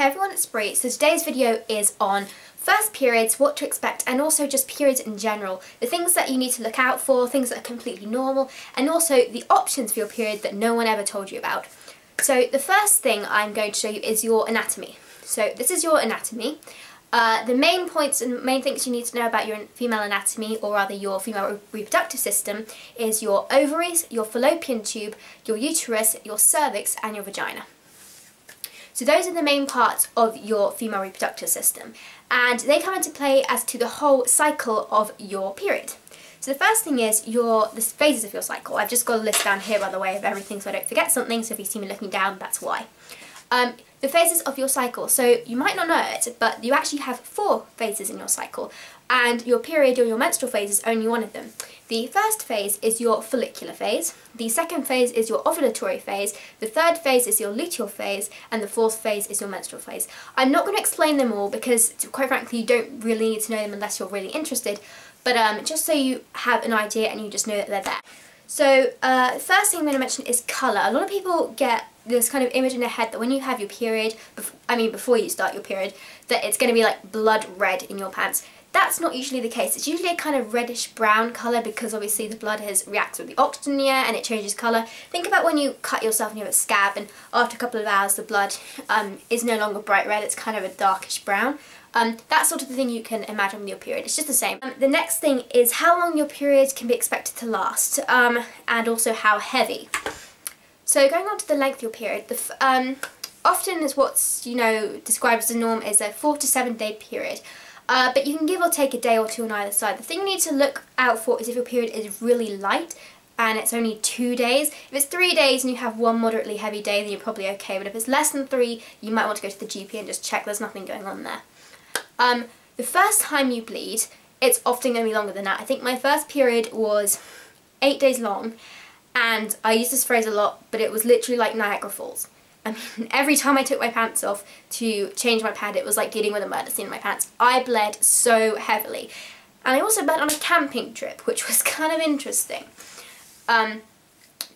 Hey everyone, it's Brie. So today's video is on first periods, what to expect, and also just periods in general. The things that you need to look out for, things that are completely normal, and also the options for your period that no one ever told you about. So the first thing I'm going to show you is your anatomy. So this is your anatomy. The main points and main things you need to know about your female anatomy, or rather your female reproductive system, is your ovaries, your fallopian tube, your uterus, your cervix, and your vagina. So those are the main parts of your female reproductive system, and they come into play as to the whole cycle of your period. So the first thing is the phases of your cycle. I've just got a list down here, by the way, of everything so I don't forget something, so if you see me looking down, that's why. The phases of your cycle. So you might not know it, but you actually have 4 phases in your cycle, and your period or your menstrual phase is only one of them. The first phase is your follicular phase, the second phase is your ovulatory phase, the third phase is your luteal phase, and the fourth phase is your menstrual phase. I'm not going to explain them all because, quite frankly, you don't really need to know them unless you're really interested, but just so you have an idea and you just know that they're there. So the first thing I'm going to mention is colour. A lot of people get this kind of image in their head that when you have your period, before you start your period, that it's going to be like blood red in your pants. That's not usually the case. It's usually a kind of reddish brown colour because obviously the blood reacts with the oxygen in the air and it changes colour. Think about when you cut yourself and you have a scab, and after a couple of hours the blood is no longer bright red, it's kind of a darkish brown. That sort of thing you can imagine with your period. It's just the same. The next thing is how long your period can be expected to last, and also how heavy. So going on to the length of your period, often is what's described as the norm is a 4 to 7 day period. But you can give or take a day or two on either side. The thing you need to look out for is if your period is really light and it's only 2 days. If it's 3 days and you have one moderately heavy day, then you're probably okay. But if it's less than 3, you might want to go to the GP and just check there's nothing going on there. The first time you bleed, it's often going to be longer than that. I think my first period was 8 days long, and I use this phrase a lot, but it was literally like Niagara Falls. I mean, every time I took my pants off to change my pad, it was like dealing with a murder scene in my pants. I bled so heavily. And I also bled on a camping trip, which was kind of interesting. To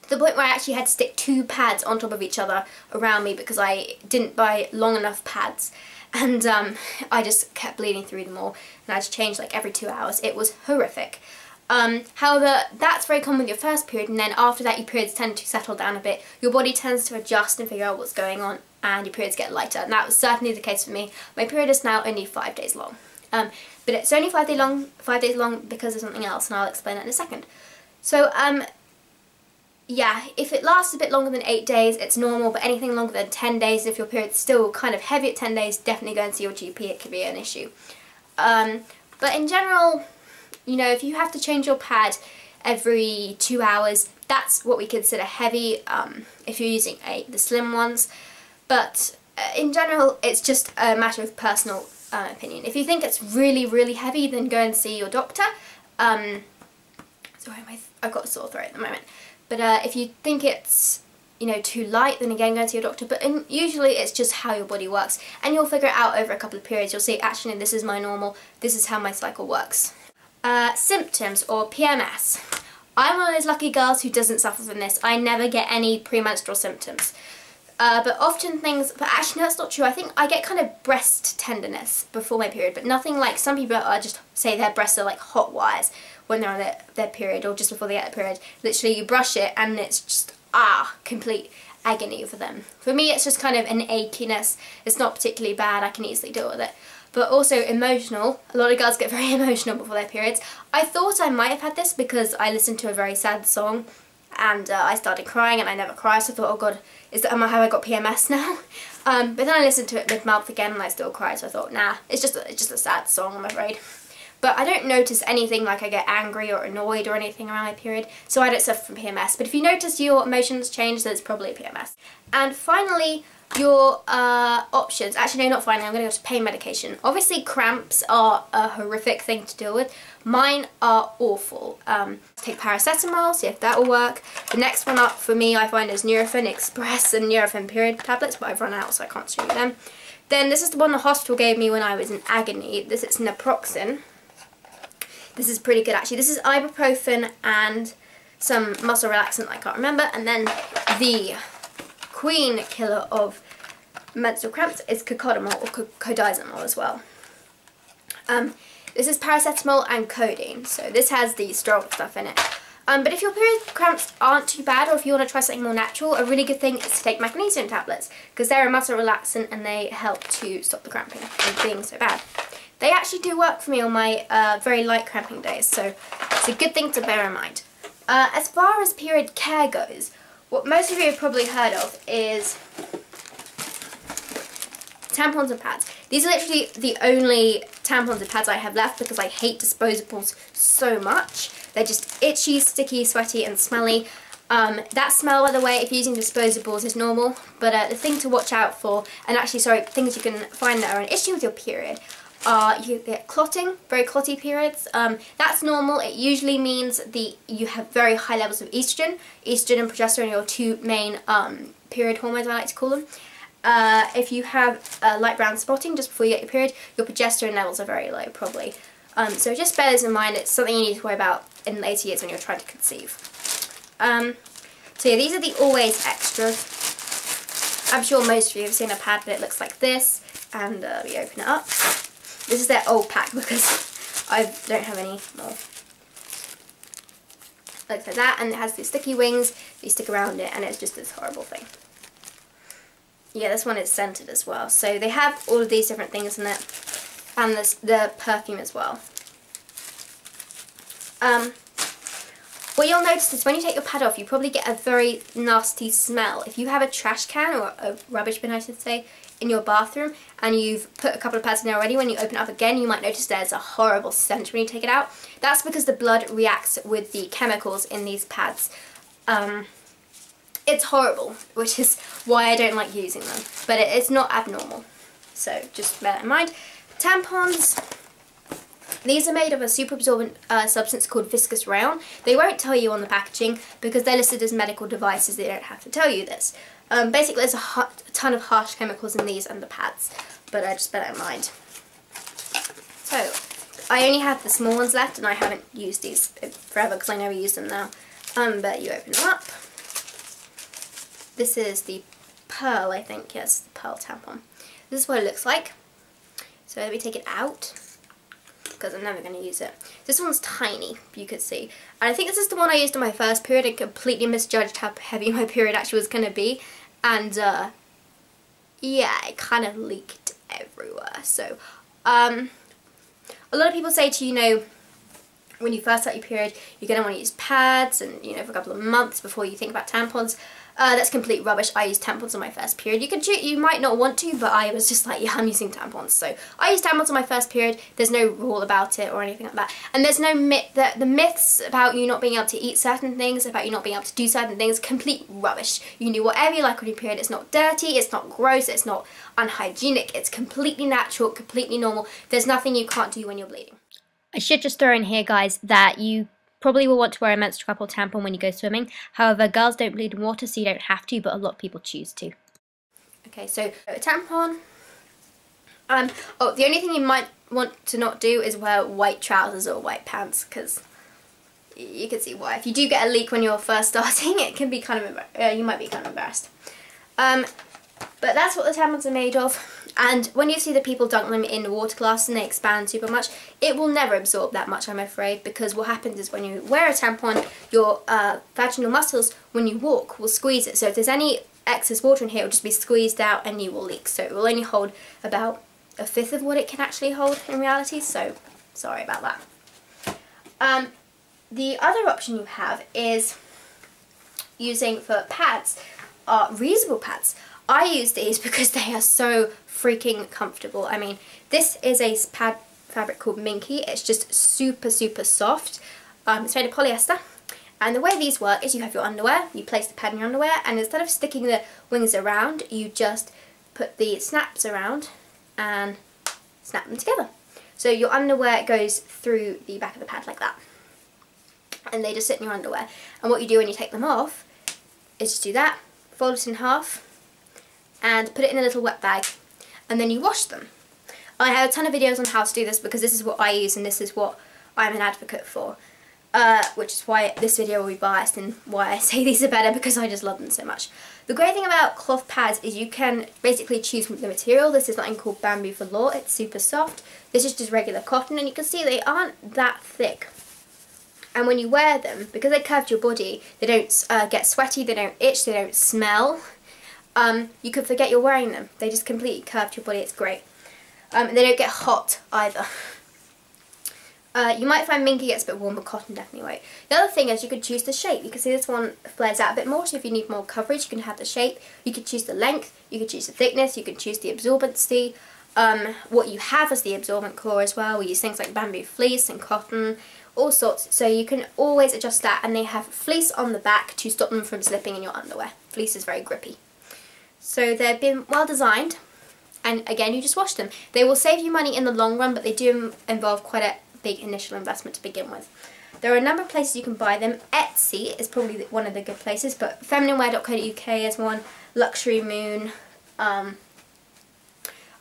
the point where I actually had to stick 2 pads on top of each other around me because I didn't buy long enough pads. And I just kept bleeding through them all, and I had to change like every 2 hours. It was horrific. However, that's very common with your first period, and then after that your periods tend to settle down a bit. Your body tends to adjust and figure out what's going on, and your periods get lighter. And that was certainly the case for me. My period is now only 5 days long. But it's only 5 days long because of something else, and I'll explain that in a second. So, yeah, if it lasts a bit longer than 8 days, it's normal, but anything longer than 10 days, if your period's still kind of heavy at 10 days, definitely go and see your GP, it could be an issue. But in general, if you have to change your pad every 2 hours, that's what we consider heavy, if you're using the slim ones. But in general, it's just a matter of personal opinion. If you think it's really, really heavy, then go and see your doctor. Sorry, I've got a sore throat at the moment. But if you think it's too light, then again go and see your doctor. But usually it's just how your body works, and you'll figure it out over a couple of periods. You'll see, actually, this is my normal, this is how my cycle works. Symptoms, or PMS. I'm one of those lucky girls who doesn't suffer from this. I never get any premenstrual symptoms. But often but actually no, that's not true. I think I get kind of breast tenderness before my period, but nothing like some people just say their breasts are like hot wires when they're on their period, or just before they get their period. Literally you brush it and it's just, complete agony for them. For me it's just kind of an achiness. It's not particularly bad, I can easily deal with it. But also emotional. A lot of girls get very emotional before their periods. I thought I might have had this because I listened to a very sad song and I started crying, and I never cry, so I thought, oh god, have I got PMS now? But then I listened to it mid-month again and I still cried, so I thought, nah, it's just a sad song, I'm afraid. But I don't notice anything like I get angry or annoyed or anything around my period, so I don't suffer from PMS. But if you notice your emotions change, then it's probably PMS. And finally, your options. Actually, no, not finally, I'm going to go to pain medication. Obviously, cramps are a horrific thing to deal with. Mine are awful. Take paracetamol, see if that will work. The next one up for me, I find, is Nurofen Express and Nurofen period tablets, but I've run out, so I can't show you them. Then this is the one the hospital gave me when I was in agony. This is naproxen. This is pretty good, actually. This is ibuprofen and some muscle relaxant I can't remember. And then the queen killer of menstrual cramps is cocodamol or codizamol as well. This is paracetamol and codeine, so this has the strong stuff in it. But if your period cramps aren't too bad, or if you want to try something more natural, a really good thing is to take magnesium tablets, because they're a muscle relaxant and they help to stop the cramping from being so bad. They actually do work for me on my very light cramping days, so it's a good thing to bear in mind. As far as period care goes, what most of you have probably heard of is tampons and pads. These are literally the only tampons and pads I have left because I hate disposables so much. They're just itchy, sticky, sweaty and smelly. That smell, by the way, if you're using disposables is normal, but the thing to watch out for, and actually, sorry, things you can find that are an issue with your period are you get clotting, very clotty periods. That's normal. It usually means you have very high levels of estrogen. Estrogen and progesterone are your two main period hormones, I like to call them. If you have light brown spotting just before you get your period, your progesterone levels are very low, probably. So just bear this in mind. It's something you need to worry about in later years when you're trying to conceive. So yeah, these are the Always Extras. I'm sure most of you have seen a pad, but it looks like this. And we open it up. This is their old pack because I don't have any more. Looks like that, and it has these sticky wings. You stick around it, and it's just this horrible thing. Yeah, this one is scented as well. So they have all of these different things in it, and the perfume as well. What you'll notice is when you take your pad off, you probably get a very nasty smell. If you have a trash can, or a rubbish bin I should say, in your bathroom, and you've put a couple of pads in there already, when you open it up again, you might notice there's a horrible stench when you take it out. That's because the blood reacts with the chemicals in these pads. It's horrible, which is why I don't like using them, but it's not abnormal, so just bear that in mind. Tampons. These are made of a super absorbent substance called viscous rayon. They won't tell you on the packaging because they're listed as medical devices. They don't have to tell you this. Basically, there's a ton of harsh chemicals in these and the pads, but just bear that in mind. So, I only have the small ones left, and I haven't used these forever because I never use them now. But you open them up. This is the Pearl, I think. Yes, the Pearl tampon. This is what it looks like. So let me take it out, because I'm never going to use it. This one's tiny, you could see. And I think this is the one I used on my first period. I completely misjudged how heavy my period actually was going to be. And, yeah, it kind of leaked everywhere. So, a lot of people say to you, when you first start your period, you're going to want to use pads and, for a couple of months before you think about tampons. That's complete rubbish. I used tampons on my first period. You might not want to, but I was just like, yeah, I'm using tampons. So I used tampons on my first period. There's no rule about it or anything like that. And there's no myth. The myths about you not being able to eat certain things, about you not being able to do certain things, complete rubbish. You can do whatever you like on your period. It's not dirty, it's not gross, it's not unhygienic. It's completely natural, completely normal. There's nothing you can't do when you're bleeding. I should just throw in here, guys, that you probably will want to wear a menstrual cup or tampon when you go swimming. However, girls don't bleed in water, so you don't have to, but a lot of people choose to. Okay, so a tampon. Oh, the only thing you might want to not do is wear white trousers or white pants, because you can see why. If you do get a leak when you're first starting, it can be kind of you might be kind of embarrassed. But that's what the tampons are made of. And when you see the people dunk them in the water glass and they expand super much, it will never absorb that much, I'm afraid, because what happens is when you wear a tampon, your vaginal muscles, when you walk, will squeeze it. So if there's any excess water in here, it will just be squeezed out and you will leak. So it will only hold about a fifth of what it can actually hold in reality, so sorry about that. The other option you have is using for pads, reusable pads. I use these because they are so freaking comfortable. I mean, this is a pad fabric called Minky. It's just super, super soft. It's made of polyester. And the way these work is you have your underwear, you place the pad in your underwear, and instead of sticking the wings around, you just put the snaps around and snap them together. So your underwear goes through the back of the pad like that. And they just sit in your underwear. And what you do when you take them off is just do that, fold it in half, and put it in a little wet bag, and then you wash them. I have a ton of videos on how to do this because this is what I use and this is what I'm an advocate for. which is why this video will be biased and why I say these are better, because I just love them so much. The great thing about cloth pads is you can basically choose the material. This is something called bamboo velour. It's super soft. This is just regular cotton, and you can see they aren't that thick. And when you wear them, because they curve your body, they don't get sweaty, they don't itch, they don't smell. You could forget you're wearing them. They just completely curve your body. It's great. They don't get hot either. You might find minky gets a bit warm, but cotton definitely won't. The other thing is you could choose the shape. You can see this one flares out a bit more, so if you need more coverage, you can have the shape. You could choose the length, you could choose the thickness, you can choose the absorbency. What you have as the absorbent core as well. We use things like bamboo fleece and cotton, all sorts. So you can always adjust that, and they have fleece on the back to stop them from slipping in your underwear. Fleece is very grippy. So they've been well designed, and again, you just wash them. They will save you money in the long run, but they do involve quite a big initial investment to begin with. There are a number of places you can buy them. Etsy is probably one of the good places, but femininwear.co.uk is one, Luxury Moon, I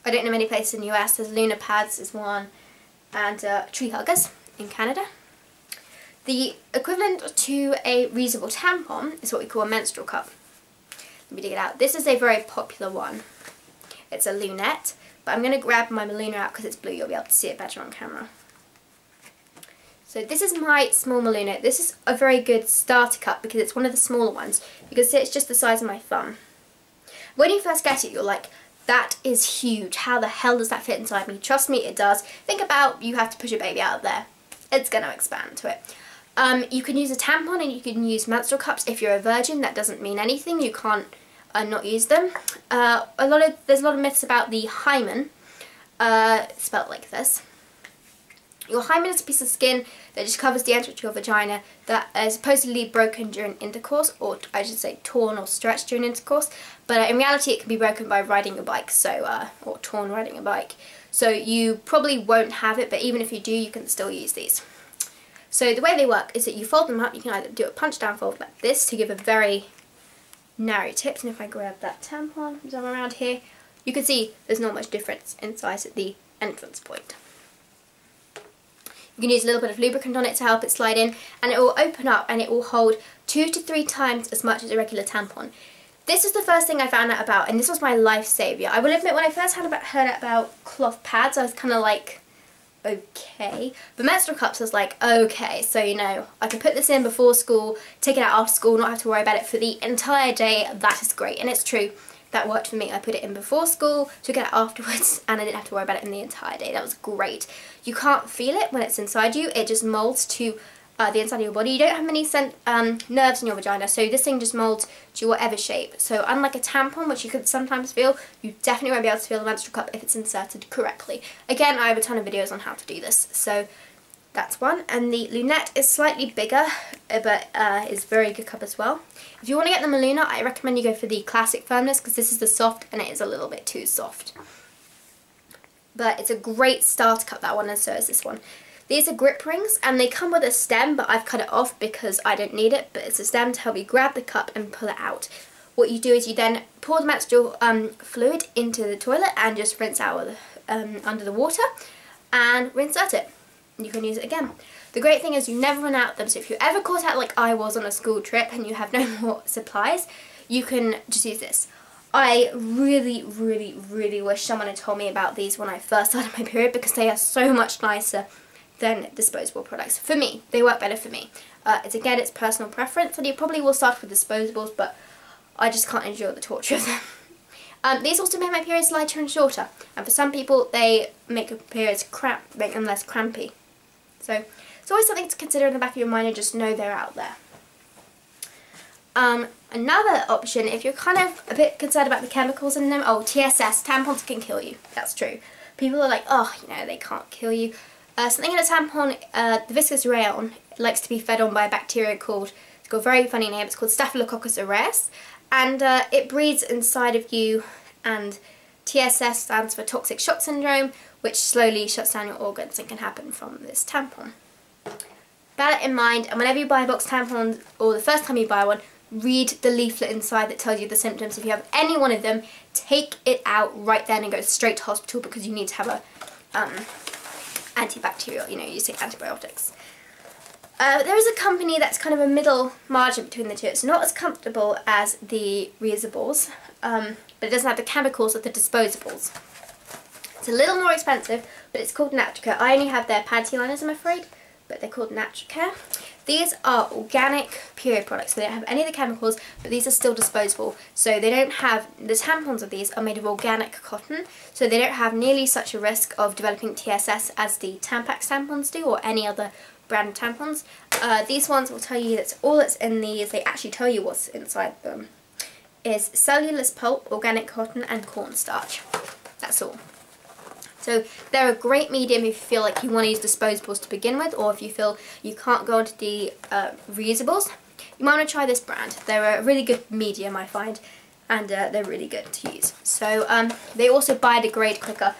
don't know many places in the US, there's Luna Pads is one, and Tree Huggers in Canada. The equivalent to a reusable tampon is what we call a menstrual cup. Let me dig it out. This is a very popular one. It's a lunette, but I'm going to grab my Maluna out because it's blue, you'll be able to see it better on camera. So this is my small Maluna. This is a very good starter cup because it's one of the smaller ones. You can see it's just the size of my thumb. When you first get it, you're like, that is huge. How the hell does that fit inside me? Trust me, it does. Think about you have to push a baby out of there. It's going to expand to it. You can use a tampon and you can use menstrual cups. If you're a virgin, that doesn't mean anything. You can't not use them. There's a lot of myths about the hymen, spelled like this. Your hymen is a piece of skin that just covers the entrance to your vagina that is supposedly broken during intercourse, or I should say torn or stretched during intercourse, but in reality it can be broken by riding a bike, so or torn riding a bike. So you probably won't have it, but even if you do, you can still use these. So the way they work is that you fold them up. You can either do a punch down fold like this to give a very narrow tip, and if I grab that tampon from somewhere around here, you can see there's not much difference in size at the entrance point. You can use a little bit of lubricant on it to help it slide in, and it will open up and it will hold 2 to 3 times as much as a regular tampon. This was the first thing I found out about, and this was my lifesaver. I will admit, when I first heard about cloth pads, I was kind of like, okay. But menstrual cups, I was like, okay, so you know, I can put this in before school, take it out after school, not have to worry about it for the entire day. That is great, and it's true. That worked for me. I put it in before school, took it out afterwards, and I didn't have to worry about it in the entire day. That was great. You can't feel it when it's inside you. It just molds to the inside of your body. You don't have many nerves in your vagina, so this thing just molds to whatever shape. So unlike a tampon, which you could sometimes feel, you definitely won't be able to feel the menstrual cup if it's inserted correctly. Again, I have a ton of videos on how to do this, so that's one. And the lunette is slightly bigger, but is a very good cup as well. If you want to get the Maluna, I recommend you go for the classic firmness, because this is the soft and it is a little bit too soft. But it's a great starter cup, that one, and so is this one. These are grip rings, and they come with a stem, but I've cut it off because I don't need it, but it's a stem to help you grab the cup and pull it out. What you do is you then pour the menstrual fluid into the toilet and just rinse out under the water and reinsert it. You can use it again. The great thing is you never run out of them, so if you're ever caught out like I was on a school trip and you have no more supplies, you can just use this. I really, really, really wish someone had told me about these when I first started my period, because they are so much nicer than disposable products. For me, they work better for me. Again, it's personal preference, and you probably will start with disposables, but I just can't endure the torture of them. These also make my periods lighter and shorter, and for some people they make periods make them less crampy. So it's always something to consider in the back of your mind, and just know they're out there. Another option, if you're kind of a bit concerned about the chemicals in them, TSS, tampons can kill you. That's true. People are like, oh, you know, they can't kill you. Something in a tampon, the viscous rayon, likes to be fed on by a bacteria called, it's got a very funny name, it's called Staphylococcus aureus, and it breeds inside of you, and TSS stands for toxic shock syndrome, which slowly shuts down your organs and can happen from this tampon. Bear that in mind, and whenever you buy a box tampon, or the first time you buy one, read the leaflet inside that tells you the symptoms. If you have any one of them, take it out right then and go straight to hospital, because you need to have a antibacterial, you know, using antibiotics. There is a company that's kind of a middle margin between the two. It's not as comfortable as the reusables, but it doesn't have the chemicals of the disposables. It's a little more expensive, but it's called Naturcare. I only have their panty liners, I'm afraid, but they're called Naturcare. These are organic period products, so they don't have any of the chemicals, but these are still disposable. So they don't have, the tampons of these are made of organic cotton, so they don't have nearly such a risk of developing TSS as the Tampax tampons do, or any other brand tampons. These ones will tell you that all that's in these, they actually tell you what's inside them, is cellulose pulp, organic cotton, and cornstarch. That's all. So they're a great medium if you feel like you want to use disposables to begin with, or if you feel you can't go onto the reusables. You might want to try this brand. They're a really good medium, I find, and they're really good to use. So they also biodegrade quicker.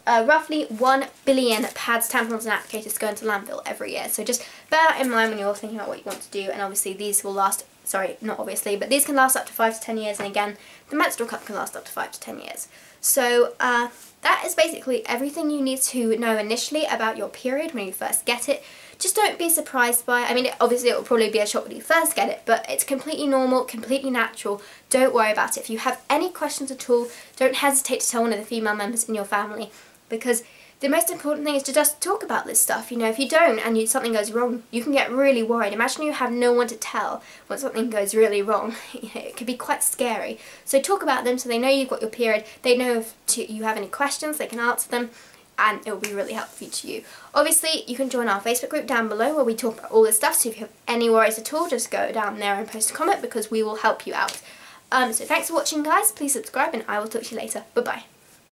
Roughly 1 billion pads, tampons and applicators go into landfill every year. So just bear that in mind when you're thinking about what you want to do. And obviously these will last, sorry, not obviously, but these can last up to 5 to 10 years. And again, the menstrual cup can last up to 5 to 10 years. So that is basically everything you need to know initially about your period when you first get it. Just don't be surprised by it. I mean, obviously it will probably be a shock when you first get it, but it's completely normal, completely natural. Don't worry about it. If you have any questions at all, don't hesitate to tell one of the female members in your family, because the most important thing is to just talk about this stuff. You know, if you don't and something goes wrong, you can get really worried. Imagine you have no one to tell when something goes really wrong. It could be quite scary. So talk about them so they know you've got your period. They know if you have any questions, they can answer them, and it will be really helpful to you. Obviously, you can join our Facebook group down below where we talk about all this stuff. So if you have any worries at all, just go down there and post a comment, because we will help you out. So thanks for watching, guys. Please subscribe, and I will talk to you later. Bye-bye.